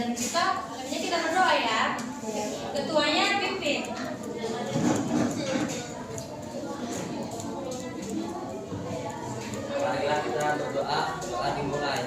dan kita berdoa ya. Ketuanya pimpin. Marilah kita berdoa. Doa dimulai.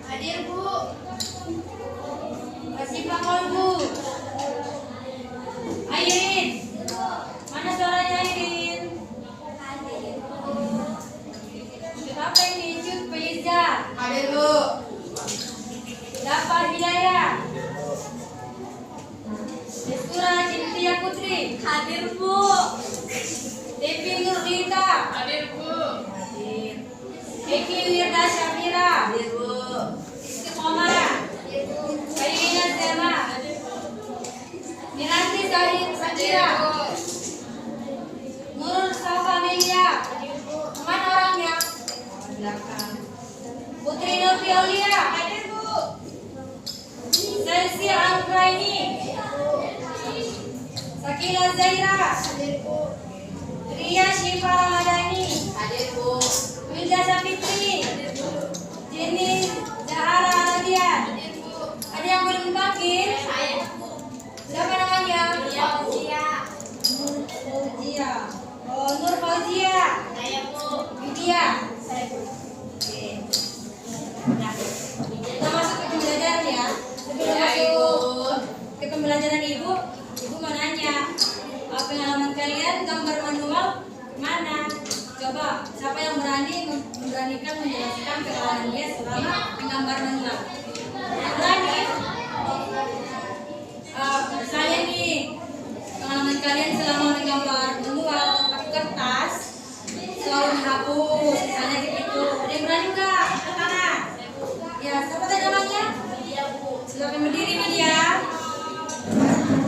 Hadir Bu. Kasih pelakon Bu. Airin. Mana suaranya Airin? Hadir Bu. Siapa ini? Cut Faiza. Hadir Bu. Dapat Hidayah. Destura Cintia Putri. Hadir Bu. Devi Nurdita. Hadir Bu. Hadir. Eki Wirda Syafira. Hadir Bu. Istiqomah. Kairina Zema. Miranti Zahid Sakira. Nurul Safa Melia. Mana orangnya? Belakang. Putri Novi Aulia. Hadir Bu. Selsi Anggraini. Sakila Zaira. Hadir Bu. Ria Syifa Ramadhani. Hadir Bu. Wilda Sapitri. Hadir Bu. Jenny Zahara Nadia. Hadir Bu. Ada yang belum dipanggil? Saya Bu. Siapa namanya? Fauzia. Nur Fauzia. Oh, Nur Fauzia. Saya Bu. Widya. Saya Bu. Oke. Nah, kita masuk ke pembelajaran ya. Sebelum masuk ke pembelajaran Ibu mau nanya, pengalaman kalian gambar manual mana? Coba, siapa yang memberanikan menjelaskan pengalaman dia selama menggambar manual? Berani? Misalnya nih, pengalaman kalian selama menggambar manual pakai kertas, selalu menghapus, misalnya gitu. Ada yang berani nggak? Angkat tangan. Ya, siapa tadi namanya? Iya Bu. Silakan berdiri Widya.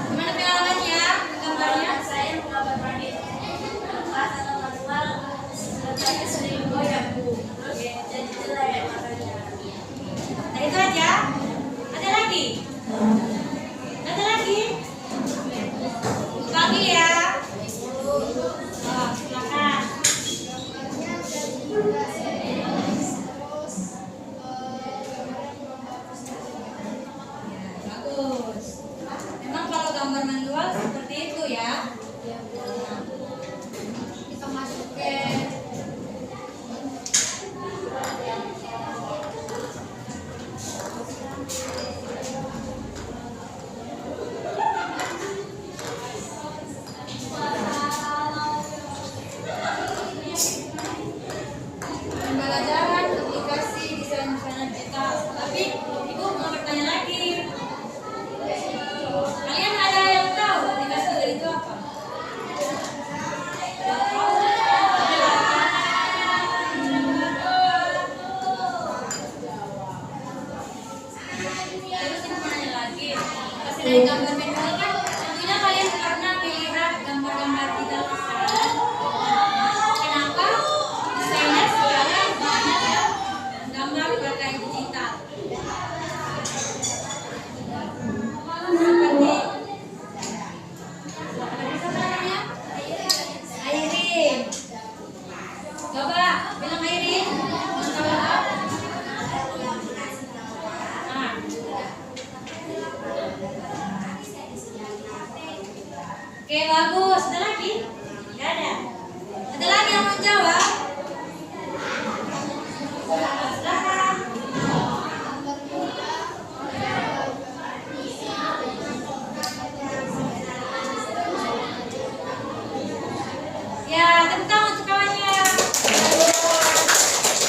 Gimana pengalamannya? Gambarnya? Saya menggambar pakai kertas atau manual. Saya sering goyang Bu. Jadi jelek matanya. Nah itu aja. Ada lagi? Ada lagi? Panggil ya. Silakan. Bagus. Memang kalau gambar manual seperti itu ya. Kita masuk ke pembelajaran aplikasi desain busana digital. Tapi Ibu mau bertanya lagi. Kalian ada yang tahu aplikasi digital itu apa? Terus Ibu mau nanya lagi. Kasih dari gambar manual kan tentunya kalian pernah melihat gambar-gambar di dalam pesan. Kenapa desainer sekarang banyak yang gambar pakai digital? Seperti siapa namanya? Airin. Coba bilang Airin. Nah. Oke, bagus. Ada lagi? Nggak ada. Ada lagi yang mau jawab? Silakan. Ya, tentang untuk kawannya.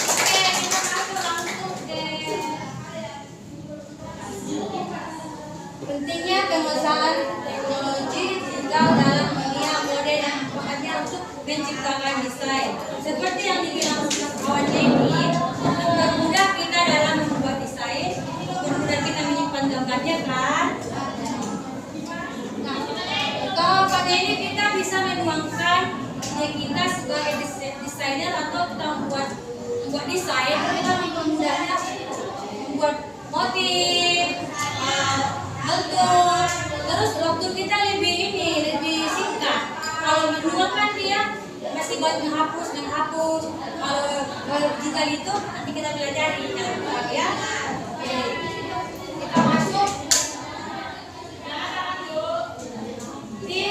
Oke, kita masuk langsung ke pentingnya penguasaan teknologi digital dalam dunia modern dan manfaatnya untuk menciptakan desain. Seperti yang dibilang kawannya ini, mempermudah kita dalam membuat desain, mempermudah kita menyimpan gambarnya kan. Nah, kalau ini kita bisa menuangkan ide kita sebagai desainer atau kita membuat desain, kita mempermudahnya membuat motif, bentuk, terus waktu kita lebih singkat. Kalau manual kan dia masih buat menghapus. Kalau digital itu nanti kita pelajari ya. Oke, kita masuk di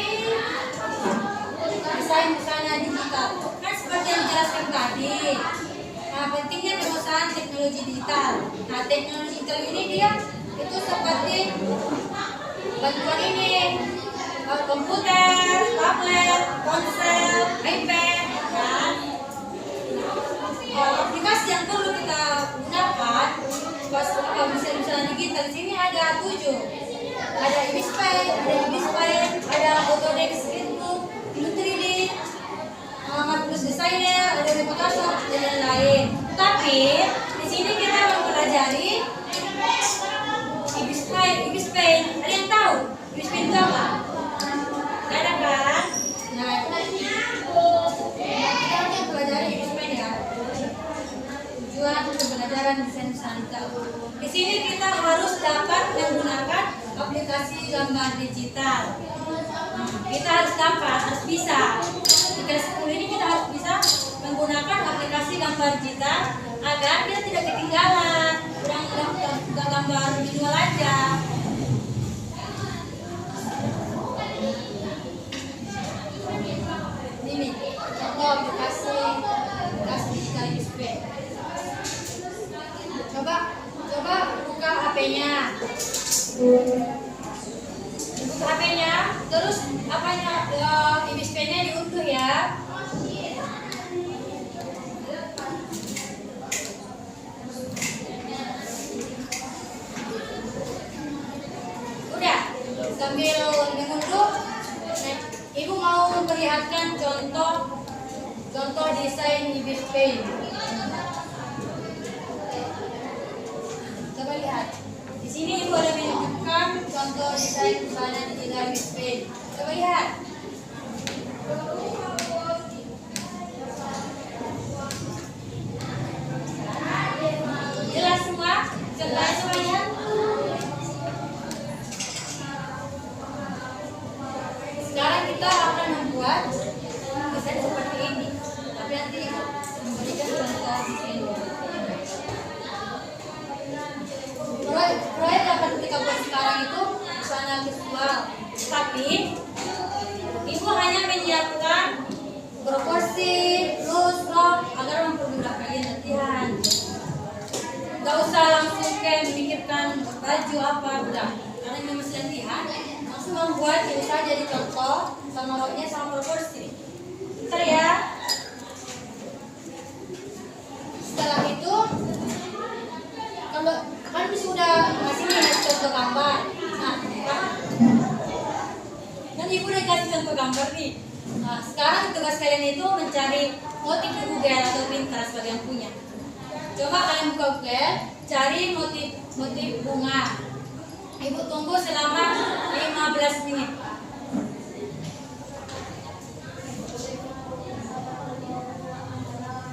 desain busana digital. Kan seperti yang dijelaskan tadi. Nah, pentingnya penguasaan teknologi digital. Nah, teknologi digital ini dia itu seperti bantuan ini, komputer, tablet, ponsel, iPad, dan aplikasi yang perlu kita gunakan pas misalnya digital. Di sini ada 7, ada InDesign, ada Autodesk Illustrator, 3D, Marvelous Designer, ada Photoshop dan lain-lain. Tapi di sini kita mempelajari InDesign. Ada yang tahu InDesign itu apa? Nggak ada kan? Nah, kita akan pelajari InDesign ya. Tujuan pembelajaran desain busana. Di sini kita harus dapat menggunakan aplikasi gambar digital. Kita harus bisa. Di kelas 10 ini kita harus bisa menggunakan aplikasi gambar digital agar kita tidak ketinggalan. Gambar visual aja. Ini contoh aplikasi digital display. Coba buka HP-nya. Buka HP-nya, terus display-nya diunduh ya. Sambil mengunduh, ibu mau memperlihatkan contoh desain di display. Coba lihat. Di sini ibu ada menunjukkan contoh desain busana digital display. Coba lihat. Jelas semua? Jelas semuanya? Sekarang kita akan membuat desain seperti ini. Tapi nanti memberikan contoh di sini. Proyek dapat kita buat sekarang itu busana visual. Tapi ibu hanya menyiapkan proporsi, loose, long agar mempermudah kalian latihan. Gak usah langsung kayak memikirkan baju apa, udah. Karena ini masih latihan. Membuat ini saja di contoh sama roknya sama proporsi. Bentar ya. Setelah itu, kalau kan sudah masih kasih contoh gambar. Nah, kan ibu udah kasih contoh gambar nih. Nah, sekarang tugas kalian itu mencari motif di Google atau Pinterest bagi yang punya. Coba kalian buka Google, cari motif bunga. Ibu tunggu selama 15 menit.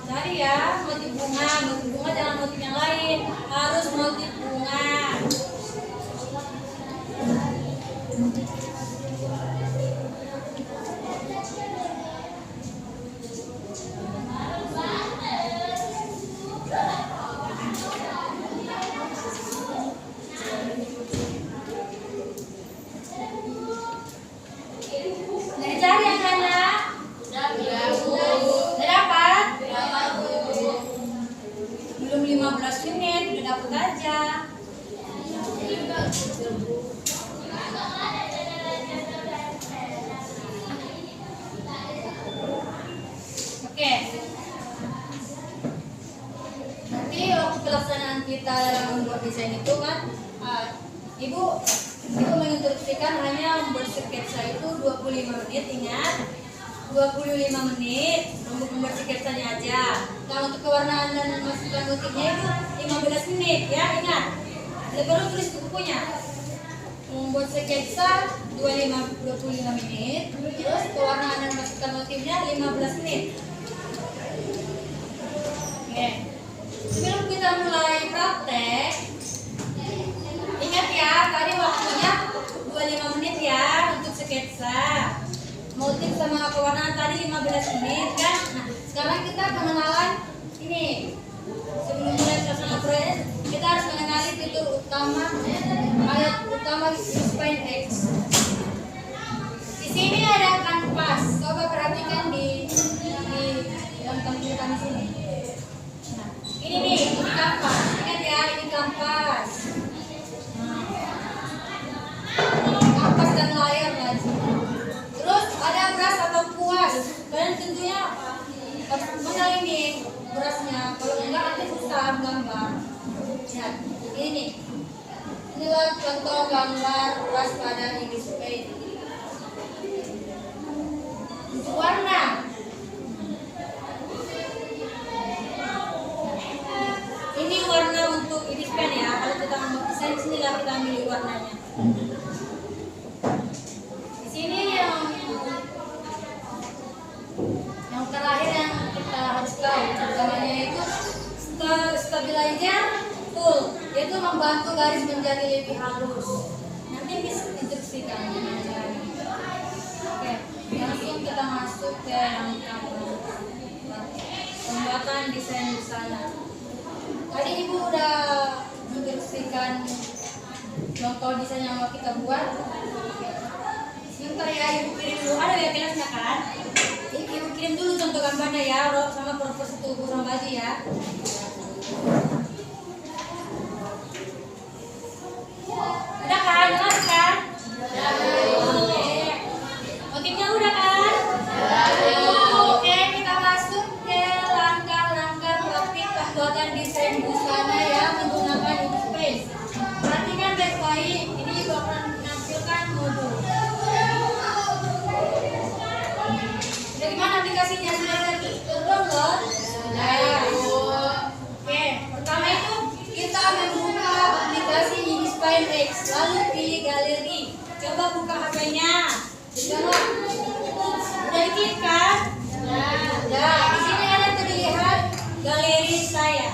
Cari ya motif bunga jangan motif yang lain, harus motif bunga. Oke. Nanti waktu pelaksanaan kita dalam membuat desain itu kan, Ibu menginstruksikan hanya membuat sketsa itu 25 menit, ingat. 25 menit untuk membuat sketsanya aja. Nah, untuk kewarnaan dan masukkan motifnya itu 15 menit ya, ingat. Baru tulis di bukunya. Membuat sketsa 25 menit, terus pewarnaan dan masukkan motifnya 15 menit. Oke. Sebelum kita mulai praktek, ingat ya, tadi waktunya 25 menit ya untuk sketsa. Motif sama pewarnaan tadi 15 menit kan. Nah, sekarang kita pengenalan ini. Sebelum mulai pelaksanaan proyek, kita harus mengenali fitur utama, ayat utama Inspire X. Di sini ada kanvas. Coba perhatikan di dalam tampilan di sini. Nah, ini nih, ini kanvas. Ingat ya, ini kanvas. Kanvas dan layar lagi. Terus ada beras atau kuas. Kalian tentunya mengenal ini berasnya. Kalau enggak nanti susah gambar. Lihat, ini. Inilah contoh gambar beras pada Inkscape. Untuk warna. Ini warna untuk Inkscape ya. Kalau kita mau desain sinilah kita ambil warnanya. Di sini yang terakhir yang kita harus tahu namanya itu stabilizer tool, yaitu membantu garis menjadi lebih halus. Nanti bisa instruksikan gimana caranya. Oke, langsung kita masuk ke yang pembuatan desain busana. Tadi Ibu udah menginstruksikan contoh desain yang mau kita buat. Sebentar ya, Ibu kirim dulu. Ada ya kelasnya kan? Ibu kirim dulu contoh gambarnya ya, sama proporsi tubuh sama baju ya. Udah kan? Jelas kan? Oke. Motifnya udah kan? Oke, kita masuk ke langkah-langkah praktik pembuatan desain busana ya menggunakan Inkscape. Perhatikan baik-baik, ini juga akan menampilkan modul. Bagaimana aplikasinya? Sudah terdownload? Sudah. Oke, pertama itu kita membuka aplikasi Inspire X, lalu pilih galeri. Coba buka HP-nya. Sudah diklik kan? Sudah. Di sini ada terlihat galeri saya.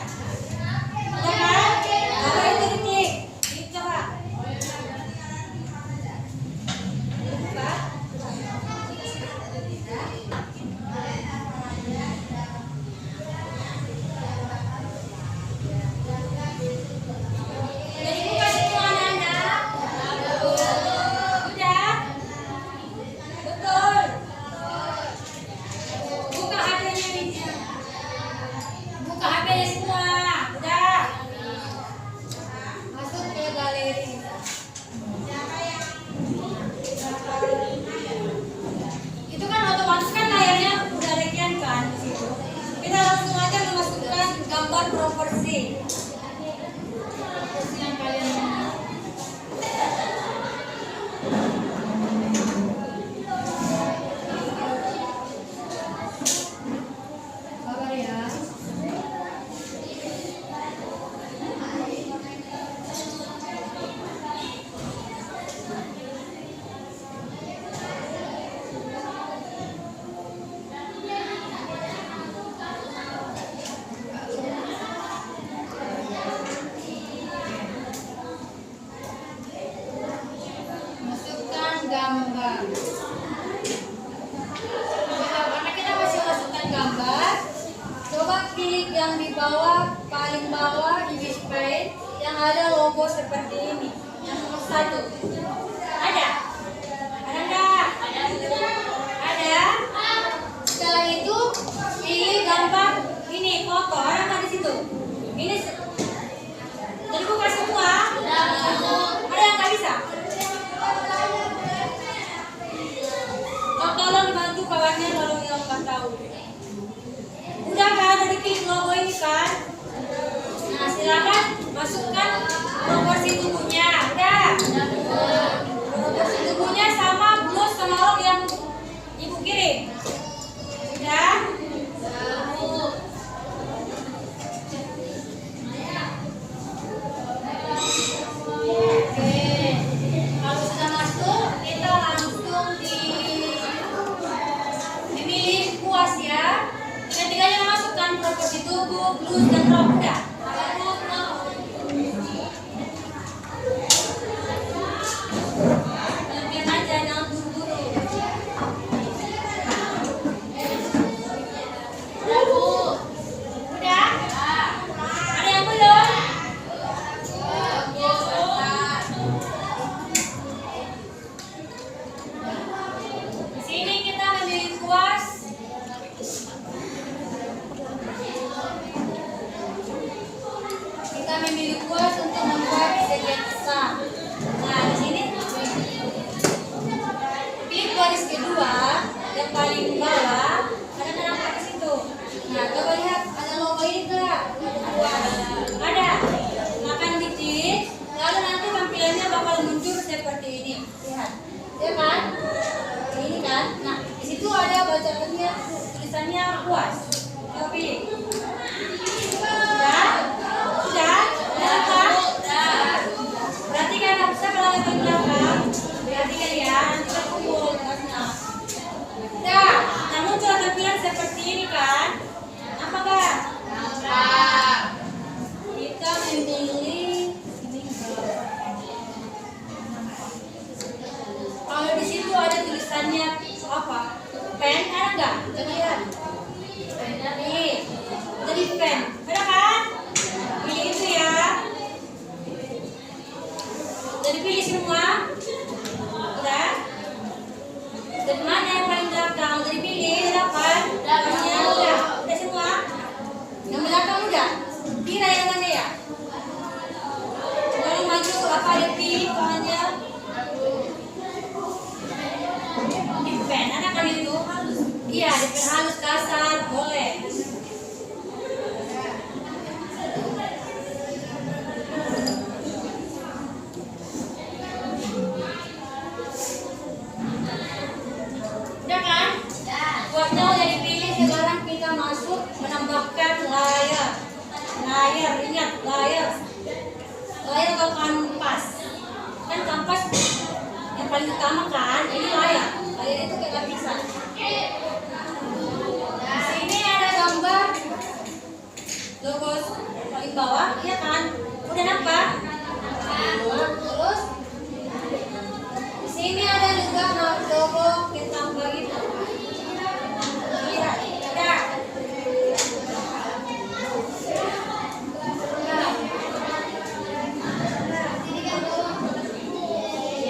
Sudah kan? Coba itu diklik. Coba. Buka. Jadi buka semua anak-anak. Udah? Betul. Buka HP-nya nih. Buka HP-nya semua. Udah. Masuk ke galeri. Itu kan otomatis kan layarnya udah rekian kan di situ. Kita langsung aja memasukkan gambar proporsi. Proporsi yang kalian mau. Sabar ya. Masukkan gambar. Nah, karena kita masih masukkan gambar, coba pilih yang di bawah, paling bawah di display yang ada logo seperti ini, yang nomor 1. Ada? Ada enggak? Ada. Setelah itu pilih gambar ini, foto. Ada nggak di situ? Ini jadi buka semua. Ada tulisannya apa? Pen ada nggak? Coba lihat. Nih, jadi pen. Ada kan? Pilih itu ya. Jadi pilih semua. Udah? Dan mana yang paling belakang? Jadi pilih depan. Belakangnya udah. Udah semua. Yang belakang udah. Kira yang mana ya? Kalau maju apa ada pilih soalnya? Di pen ada kan itu? Iya, di pen halus kasar boleh. Udah kan? Buatnya udah dipilih, sekarang kita masuk menambahkan layar. Layar, ingat layar. Layar atau kanvas. Kan kanvas yang paling utama kan, ini layar. Layar itu kayak lapisan. Sini ada gambar logo paling bawah, iya kan? Udah nampak? Terus di sini ada juga logo ditambah gitu. Lihat, udah.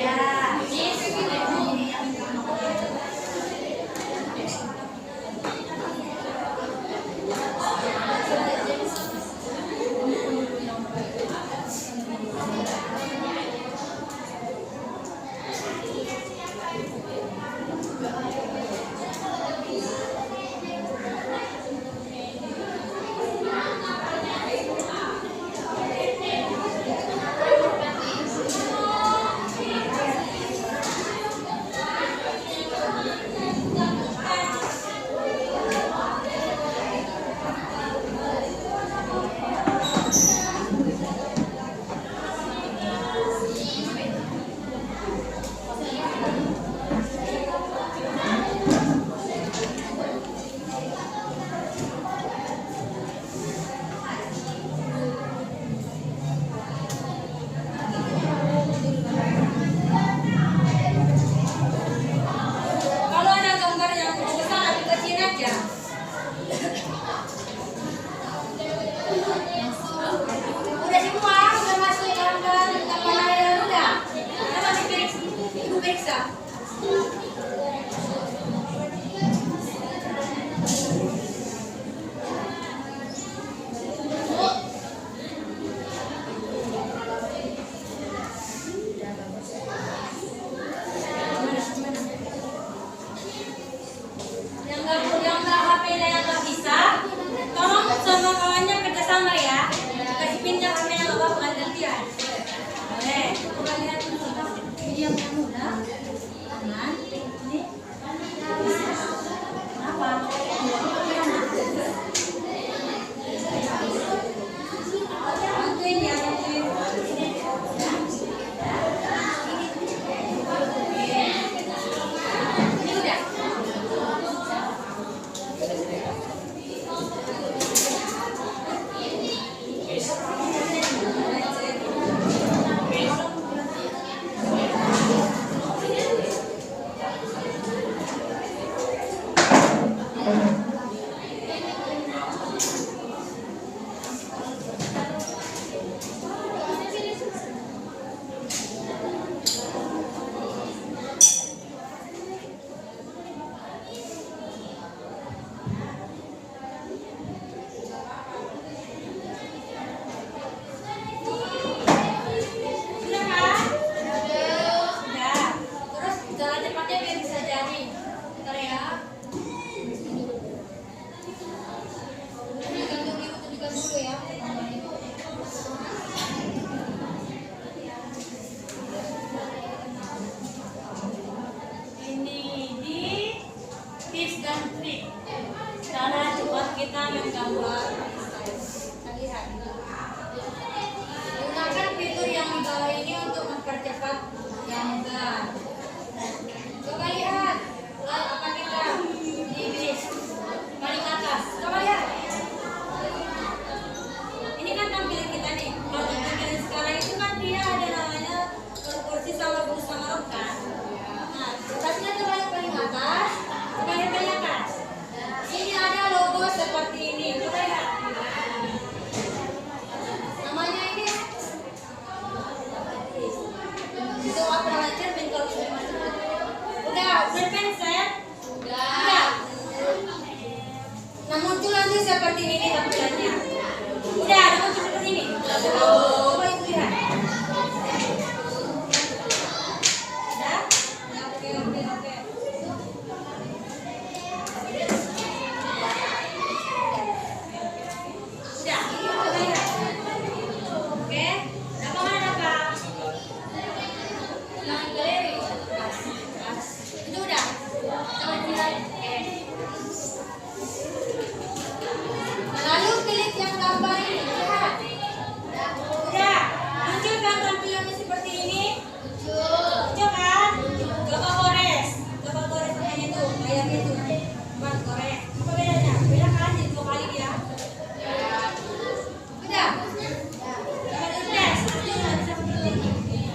Ya, ini segini. apa namanya cermin kalau memang seperti itu. Udah berpenset. Udah. Nah muncul nanti seperti ini tampilannya. Udah ada muncul seperti ini. Coba ibu lihat. Udah? Ya, oke. Udah, coba lihat. Oke, apa mana apa? Jangan galeri. Itu udah. Coba lihat. Oke. Lalu klik yang gambar ini, lihat. Udah, muncul kan tampilannya seperti ini? Muncul kan? Coba gores kayaknya tuh, layarnya tuh. Coba gores. Apa bedanya? Beda kan? Jadi 2 kali dia. Udah. Coba tes. Itu nggak bisa seperti ini.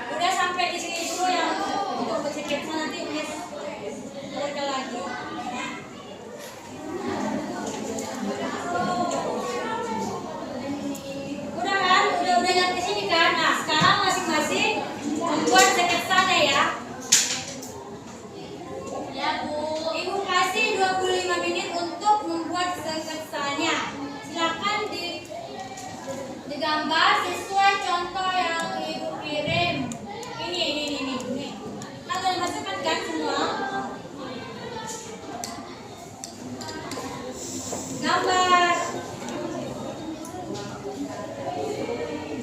Udah sampai di sini dulu yang untuk bersikapnya nanti Miss berikan lagi. Udah kan? Udah lihat ke sini kan? Nah sekarang masing-masing membuat sketsanya ya. Ya Bu. Ibu kasih 25 menit untuk membuat sketsanya. Silakan digambar sesuai contoh yang Ibu kirim. Ini. Nah, boleh masukkan kan semua? Gambar.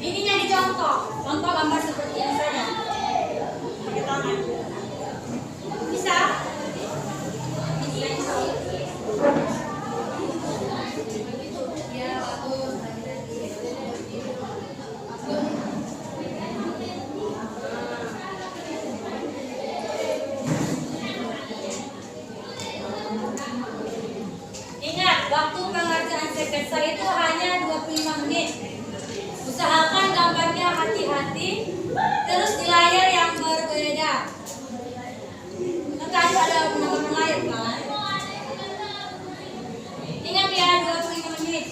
Ininya dicontoh. Contoh gambar seperti ini saja. Pakai tangan. Bisa? Bisa. Ya, bagus. Ingat, waktu pengerjaan sketsa itu hanya 25 menit. Usahakan gambarnya hati-hati, terus di layar yang berbeda. Nanti ada penambahan layar kan? Ingat ya, 25 menit.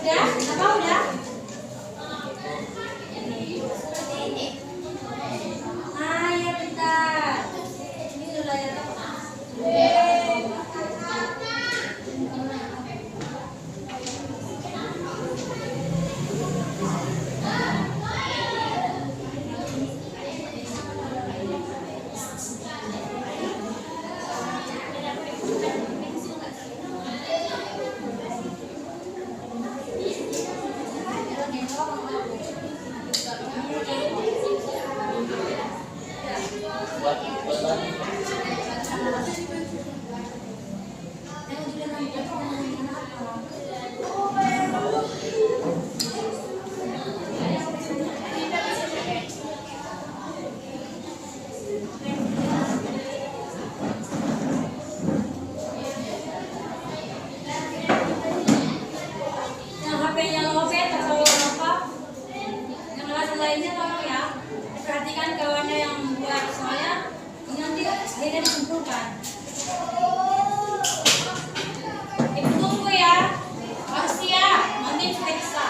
Udah? Apa udah? Ah iya bentar. Ini dulu layarnya. Yang HP-nya lowbat atau apa? Yang lainnya tolong ya. Perhatikan kawannya yang buat soalnya nanti dia dikumpulkan. Ibu tunggu ya. Harus siap. Nanti periksa.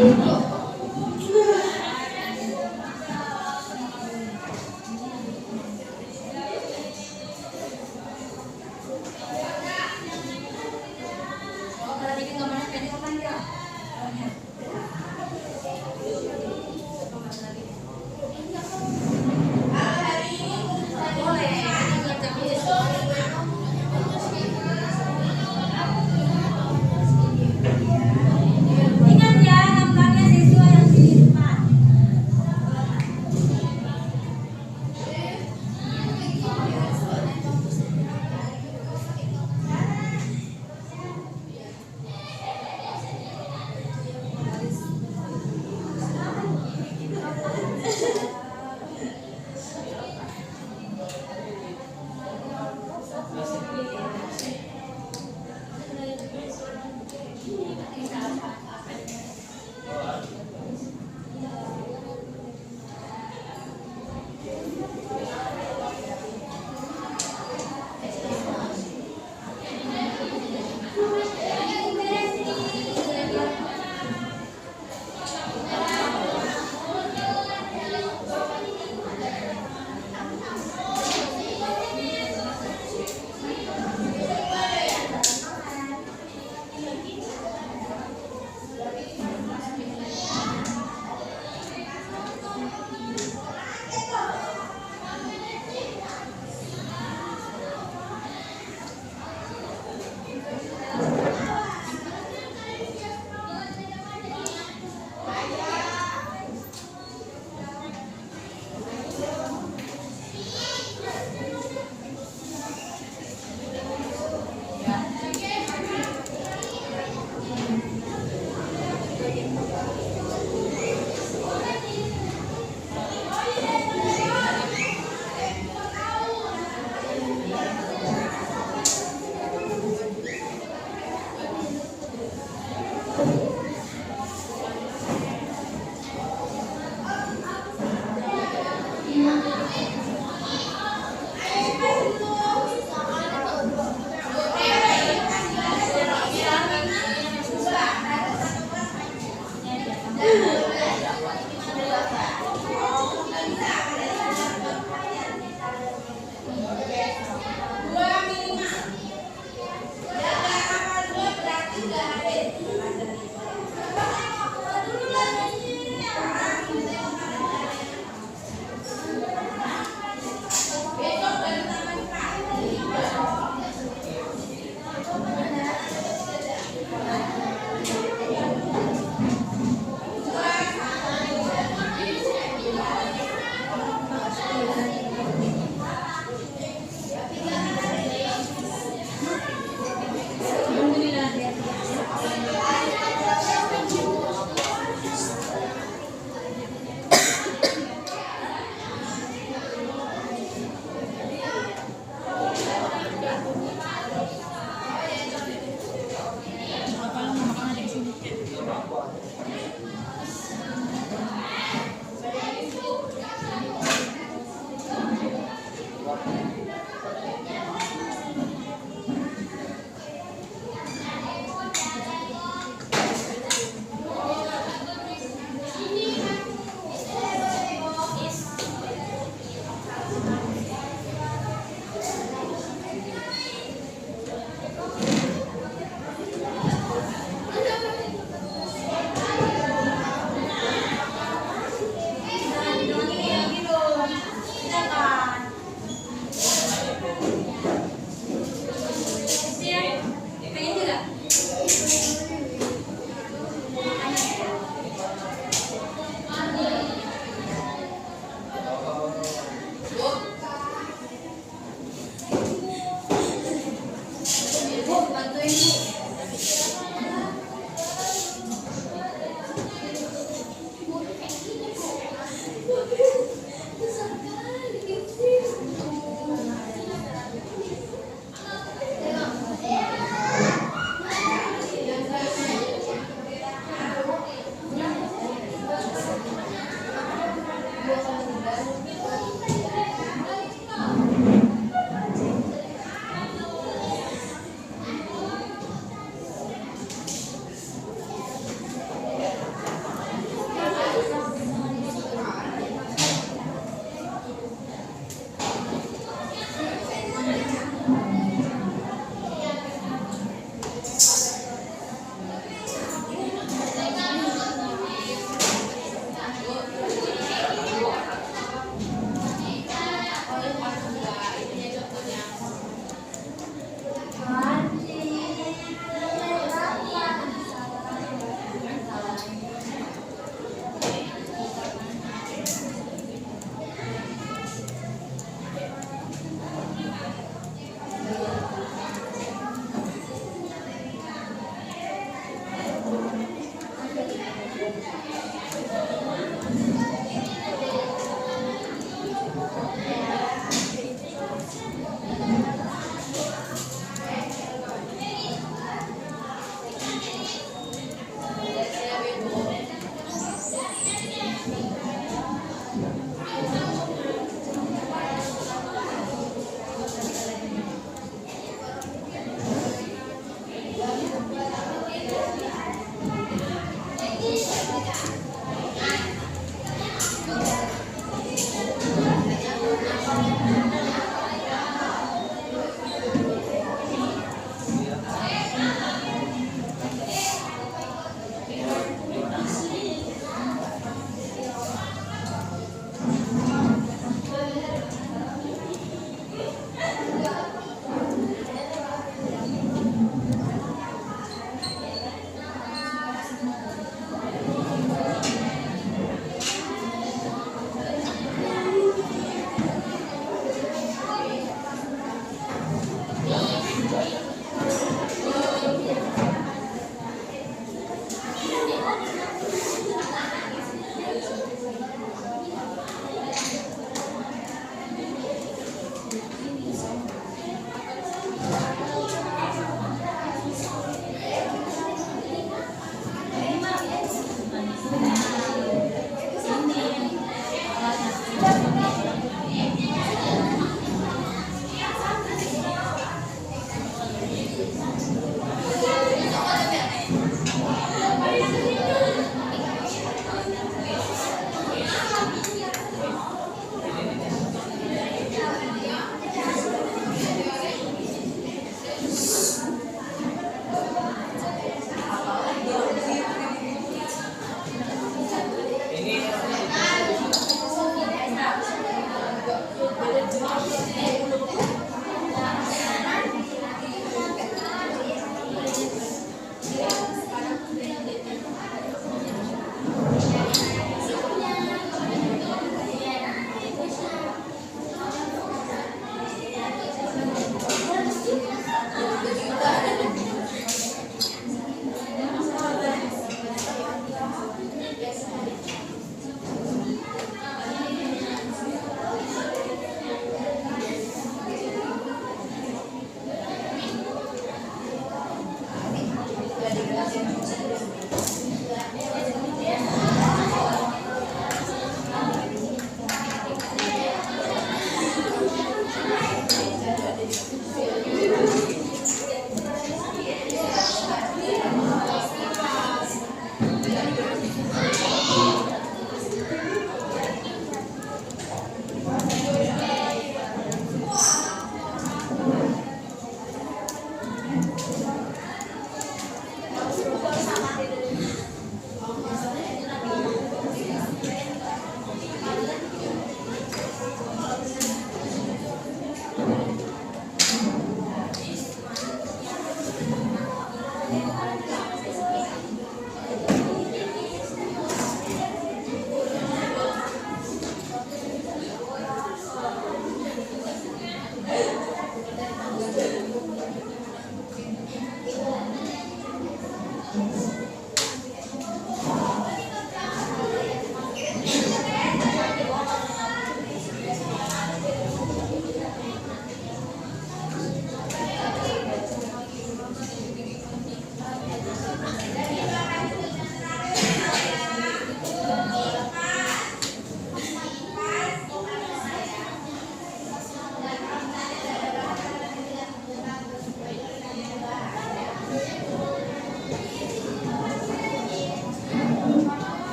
Kalau bikin gambarnya pendek apa enggak? Boleh. Ingat ya, gambarnya siswa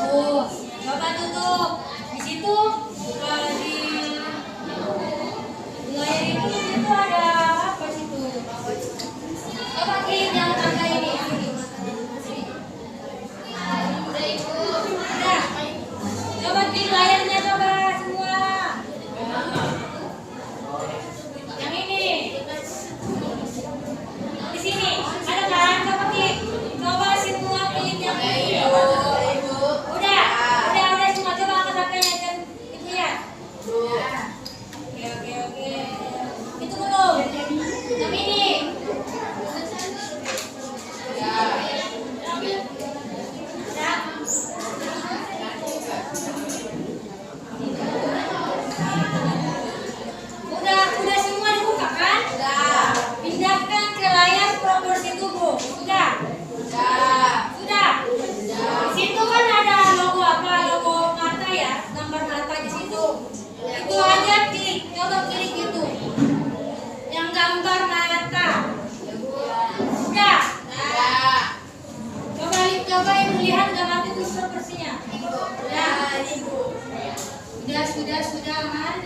Tuh, coba tutup. Di situ kalau di layar itu ada apa situ? Coba klik yang tanda ini. Udah. Coba klik layarnya coba semua. Yang ini. Di sini ada kan? Coba klik. Coba semua klik yang ini. Udah semua coba angkat HP-nya dan itu ya. Oke. Itu belum. Yang ini. Udah semua dibuka kan? Udah. Pindahkan ke layar proporsi tubuh. Sudah. Di situ kan ada logo apa? Logo mata ya, gambar mata di situ. Itu aja klik. Coba klik itu. Yang gambar mata. Udah. Coba yang melihat gambar itu proporsinya. Sudah aman.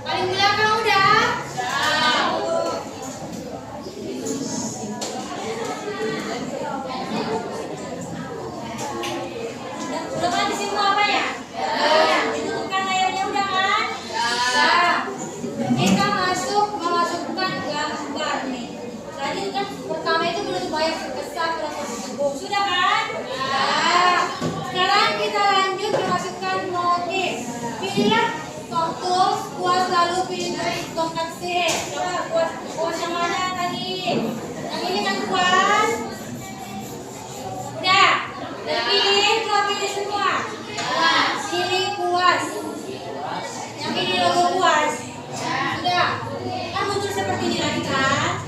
Paling belakang udah. Udah kan di situ apa ya? Ditutupkan layarnya udah kan? Kita memasukkan gambar nih. Tadi kan pertama itu belum bayar sebesar proporsi tubuh. Sudah kan? Sekarang kita lanjut memasukkan motif. Pilihlah tools, kuas, lalu pilih tongkat sihir. Coba kuas yang mana tadi? Yang ini kan kuas. Udah. Pilih semua. Pilih kuas. Yang ini logo kuas. Sudah. Kan muncul seperti ini lagi kan?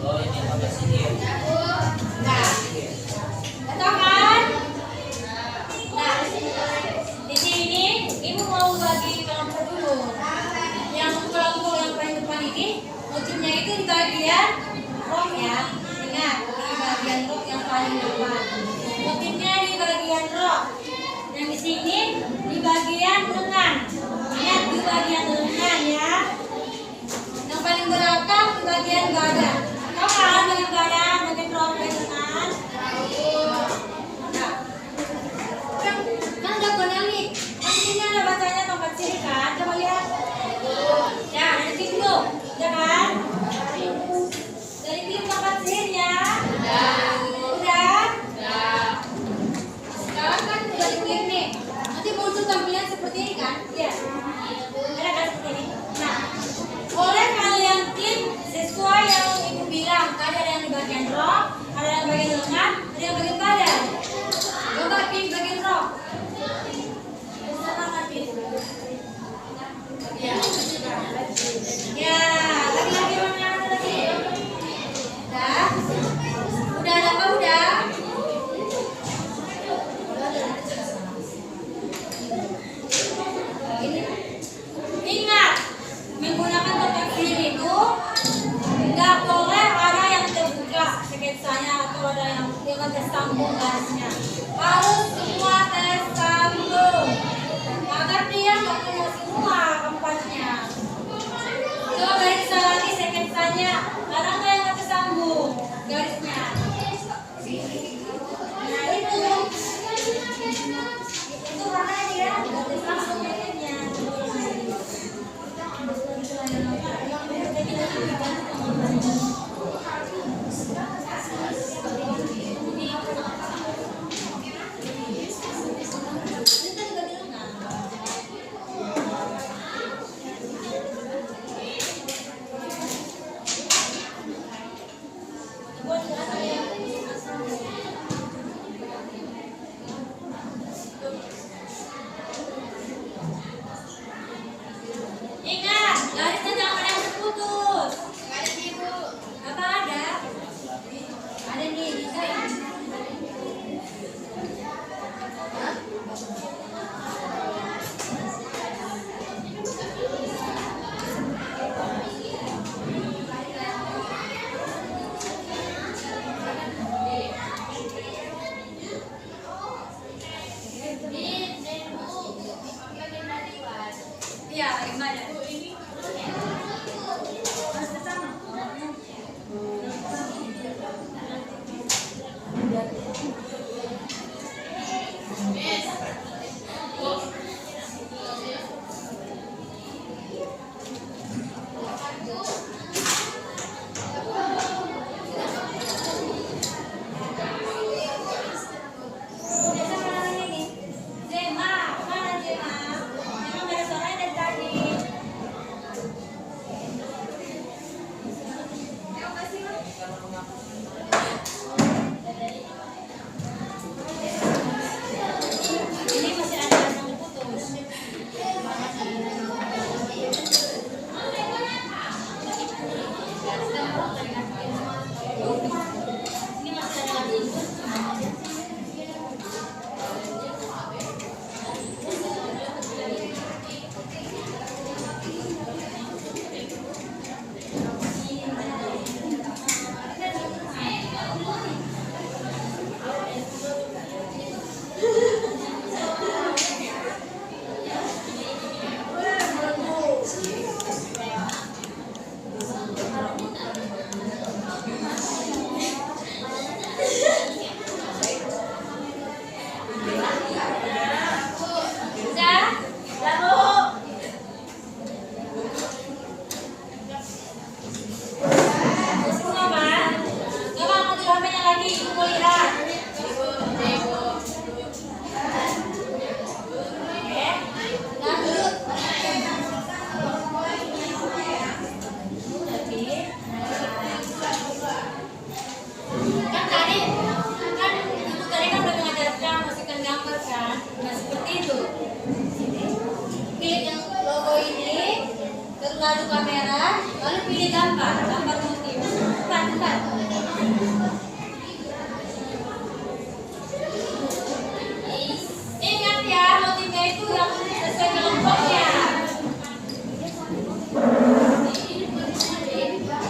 Oh, ini apa sihir? Nah. Betul kan? Nah, di sini ibu mau bagi kelompok dulu. Yang kelompok yang paling depan ini motifnya itu di bagian rok ya. Ingat, di bagian rok yang paling depan. Motifnya di bagian rok. Yang di sini di bagian lengan. Ingat di bagian lengan ya. Yang paling belakang di bagian badan. Tahu kan bagian badan, bagian rok, bagian lengan? Kan udah benar nih. Kan di sini ada bacanya tongkat sihir kan? Coba lihat. Ya, dari sini dulu. Ya kan? Dari klik tongkat sihirnya. Udah. Sekarang kan udah diklik nih. Nanti muncul tampilan seperti ini kan? Iya. Ada kan seperti ini. Nah, boleh kalian klik sesuai yang ibu gimana? Harus ke sana. Biasa mana ini? Zema, mana Zema? Zema nggak ada suaranya dari tadi. Ini masih ada yang putus. Ini masih ada lagi. Udah? Udah, Bu? Semua, Pak? Coba angkat dulu HP-nya lagi, Ibu mau lihat. Oke. Lanjut. Kan tadi Ibu tadi kan udah mengajarkan masukkan gambar kan? Nah seperti itu. Pilih yang logo ini, terus lalu kamera, lalu pilih gambar motif. Cepat. Ingat ya, motifnya itu yang sesuai kelompoknya.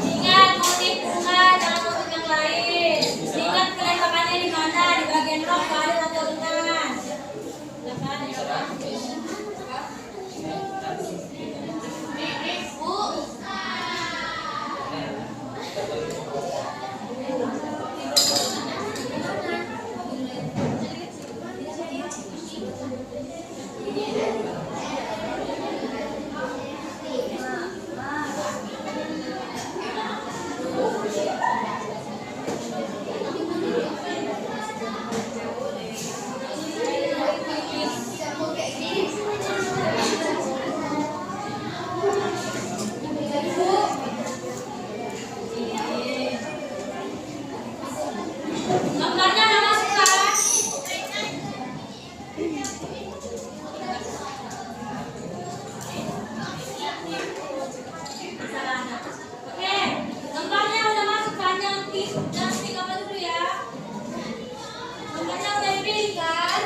Ingat motif bunga, jangan motif yang lain. Ingat kelembapannya di mana, di bagian rok, badan atau lengan. Bu. Gambarnya udah masuk kan? Oke, gambarnya udah masuk kan? Jangan klik apa dulu ya. Gambarnya udah dipilih kan?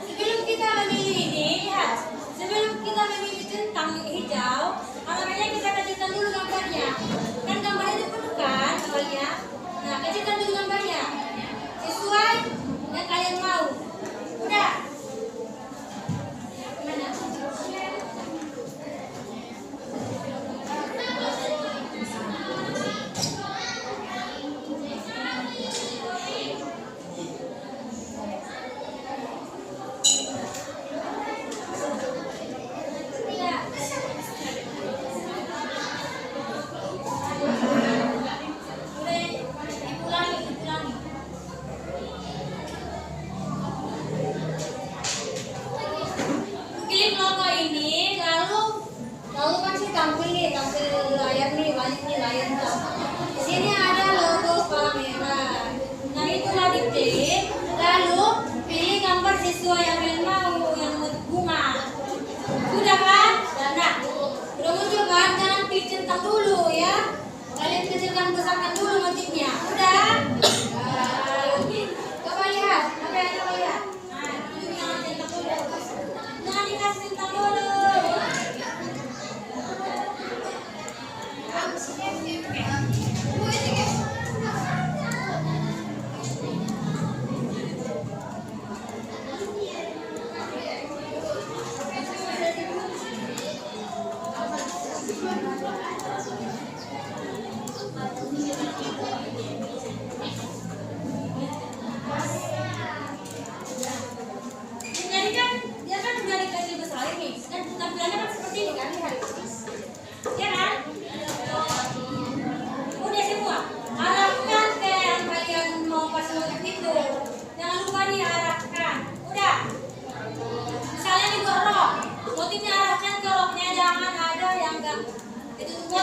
Sebelum kita memilih ini, lihat. Sebelum kita memilih centang hijau, alaminya kita kecilkan dulu gambarnya. Kan gambarnya itu penuh kan awalnya. Nah, kecilkan dulu gambarnya. Sesuai yang kalian mau. Udah. Gimana? Klik logo ini, lalu pasti tampil layar nih, balik nih layar tuh. Di sini ada logo kepala merah. Nah itulah diklik, lalu pilih gambar sesuai yang kalian mau, yang motif bunga. Sudah kan? Nah, udah muncul kan? Jangan klik centang dulu ya. Kalian kecilkan besarkan dulu motifnya. Udah? Coba lihat, apa yang coba lihat? Nah, itu yang centang dulu. Jangan dikasih centang dulu.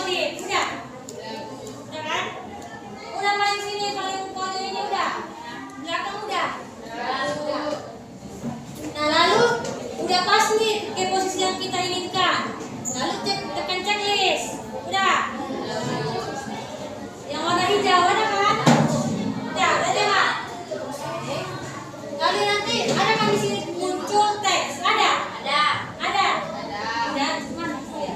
Alif. Udah? Udah kan? Udah paling sini, paling ini udah. Belakang udah. Nah lalu udah pas nih ke posisi yang kita inginkan. Lalu tekan checklist. Udah. Yang warna hijau ada kan? Udah, ada nggak? Lalu nanti ada kan di sini muncul teks. Ada? Ada. Ada. Udah, mana ya?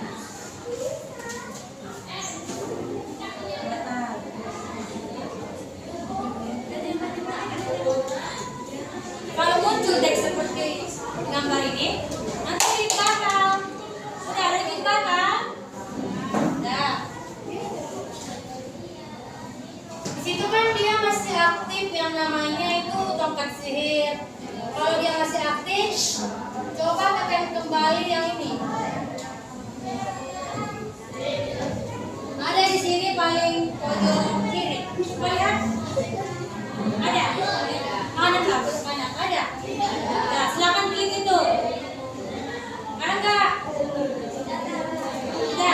Kalau muncul teks seperti gambar ini, nanti di belakang. Udah ada di belakang. Udah. Di situ kan dia masih aktif yang namanya itu tongkat sihir. Kalau dia masih aktif, coba tekan kembali yang ini. Ada di sini paling pojok kiri. Coba lihat. Ada. Mana nggak? Mana? Ada. Nah, silakan klik itu. Ada nggak? Ada.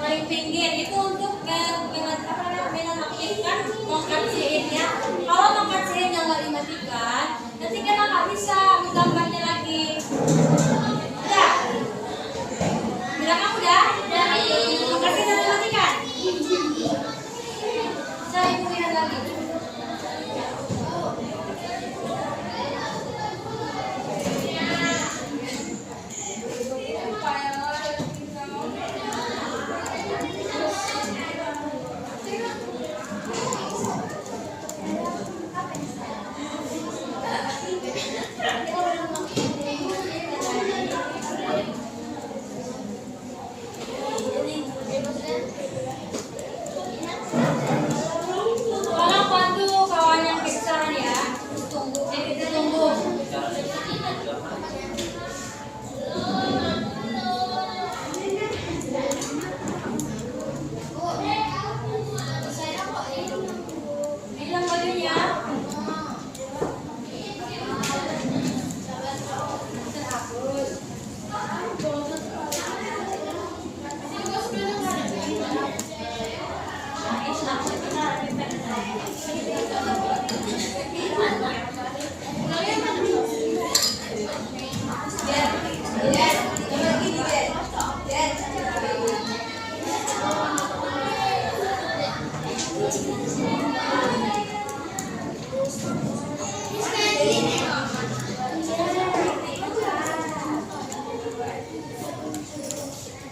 Paling pinggir itu untuk menonaktifkan tongkat sihirnya. Kalau tongkat sihirnya nggak dimatikan, nanti kita nggak bisa menggambarnya lagi. Udah? Belakang udah? Tongkat sihirnya dimatikan. Saya ibu lihat lagi. Tolong bantu kawan yang kesusahan ya. Tunggu. Bilang bajunya.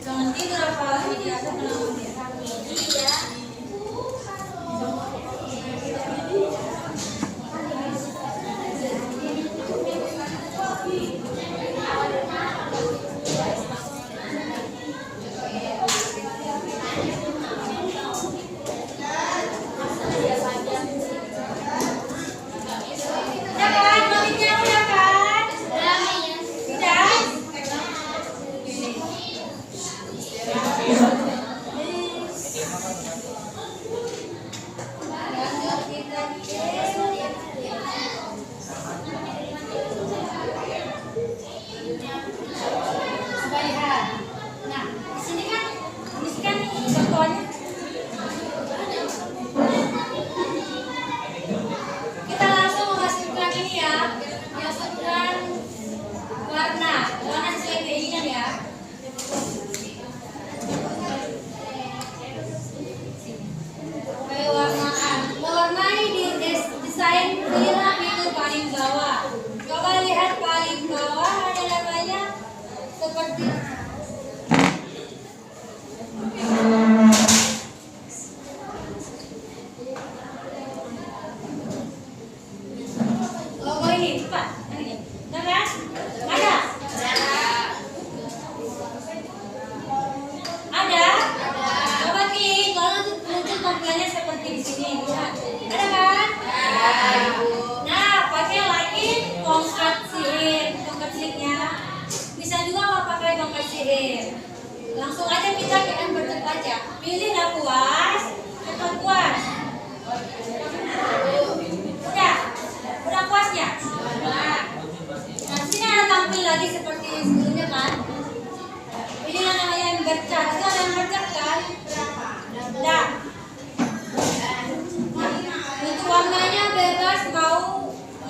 Jangan tidur apa ini ada penampilan. Iya.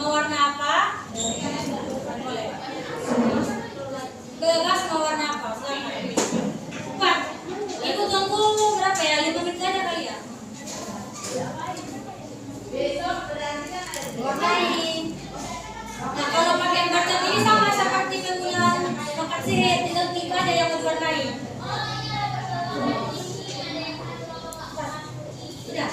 Mau warna apa? Boleh. Bebas mau warna apa? Silakan. Cepat. Ibu tunggu berapa ya? 5 menit saja kali ya. Warnain. Nah, kalau pakai ember cat ini sama seperti penggunaan tongkat sihir, tinggal tiga aja yang mau diwarnain. Sudah.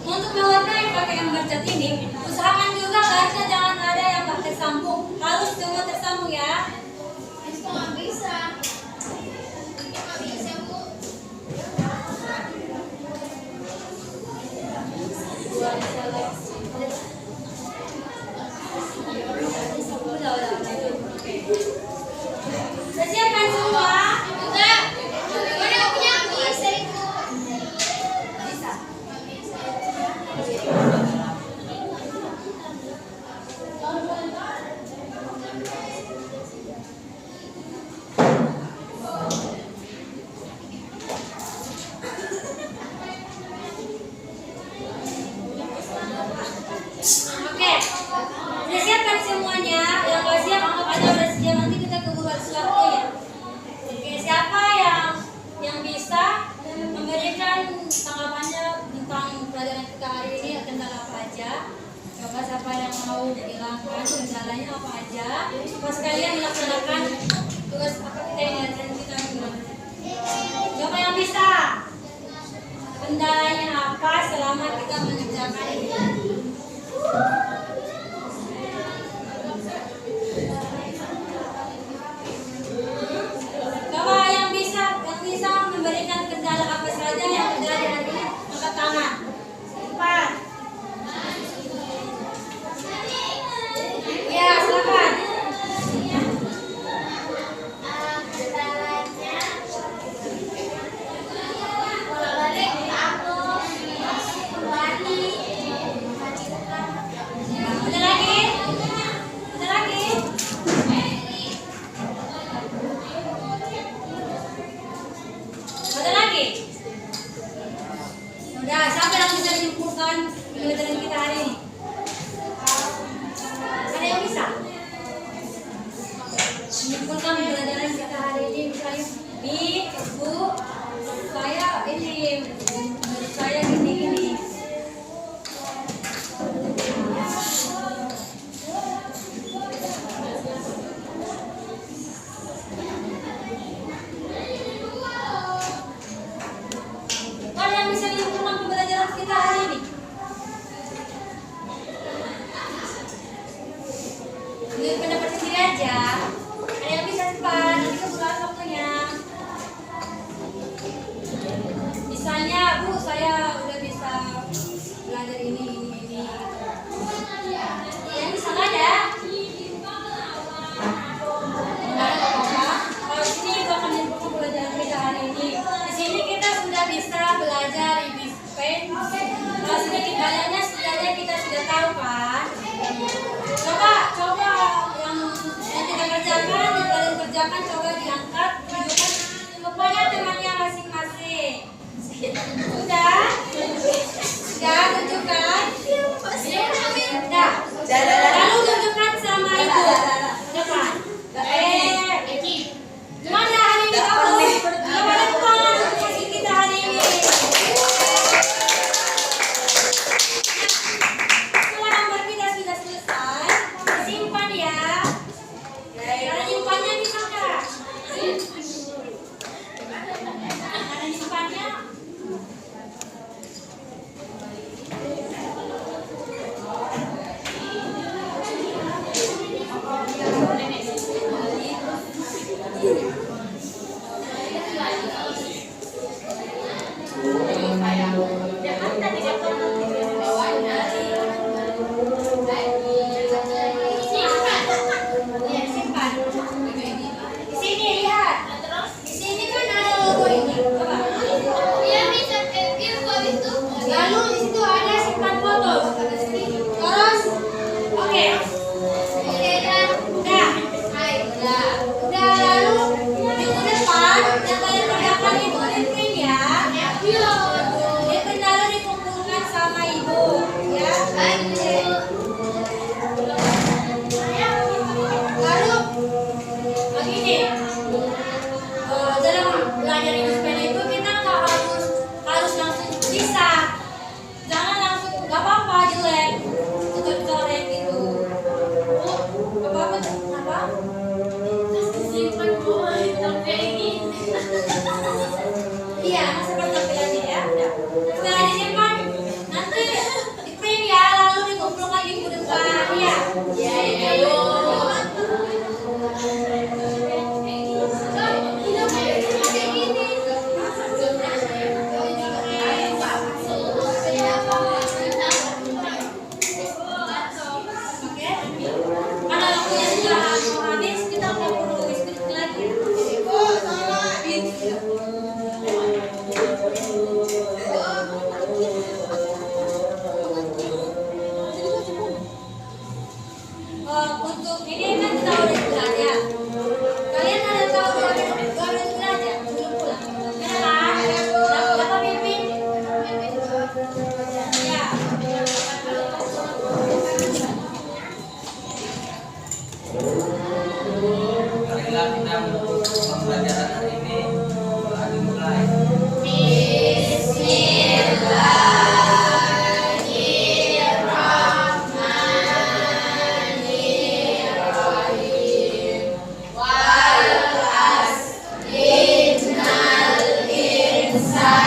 Untuk mewarnai pakai ember cat ini, usahakan juga garisnya jangan ada yang nggak tersambung, harus semua tersambung ya. Sudah siapkan semua? Oke, sudah siapkan semuanya. Yang nggak siap anggap aja udah siap, nanti kita keburu habis waktu ya. Oke, siapa yang bisa memberikan tanggapannya tentang pelajaran kita hari ini, kendala apa aja? Coba siapa yang mau menghilangkan kendalanya apa aja? Pas kalian melaksanakan tugas apa kita yang ngajarin kita gimana? Coba yang bisa. Kendalanya apa selama kita mengerjakan ini? Coba yang bisa memberikan kendala apa saja yang terjadi hari ini, angkat tangan. Cepat. Ya, silakan. Ada lagi? Ada lagi? Ada lagi? Udah, siapa yang bisa menyimpulkan pelajaran kita hari ini? Ada yang bisa? Menyimpulkan pelajaran kita hari ini, misalnya Bu, saya ini menurut saya gini. Ada yang bisa menyimpulkan pembelajaran kita hari ini? Menurut pendapat sendiri aja. Ada yang bisa cepat, nanti kebetulan waktunya. Misalnya, Bu, saya udah bisa belajar ini. Yang bisa nggak ada? Nggak ada apa-apa. Kalau di sini itu akan menyimpulkan pelajaran kita hari ini. Di sini kita sudah bisa belajar ibis pen. Kalau sedikit banyaknya setidaknya kita sudah tahu kan? Coba yang kita kerjakan, yang kalian kerjakan coba diangkat, tunjukkan kepada temannya masing-masing. Sudah tunjukkan. Sudah. Lalu tunjukkan sama ibu. Depan. Gimana hari ini kamu? Coba depan kasih kita hari ini. Setelah gambar kita sudah selesai, simpan ya. Cara nyimpannya bisa nggak? Iya, masa penampilannya ya. Setelah disimpan, nanti di print ya, lalu dikumpulkan minggu depan ya. Iya, iya. Oke. Karena waktunya sudah mau habis, kita nggak perlu diskusi lagi. Untuk ini kan kita udah belajar. Kalian ada tahu dua menit belajar sebelum pulang? Kenapa? Dapat pimpin? Ya. Marilah kita menutup pembelajaran hari ini. Telah dimulai. Wal asr innal insana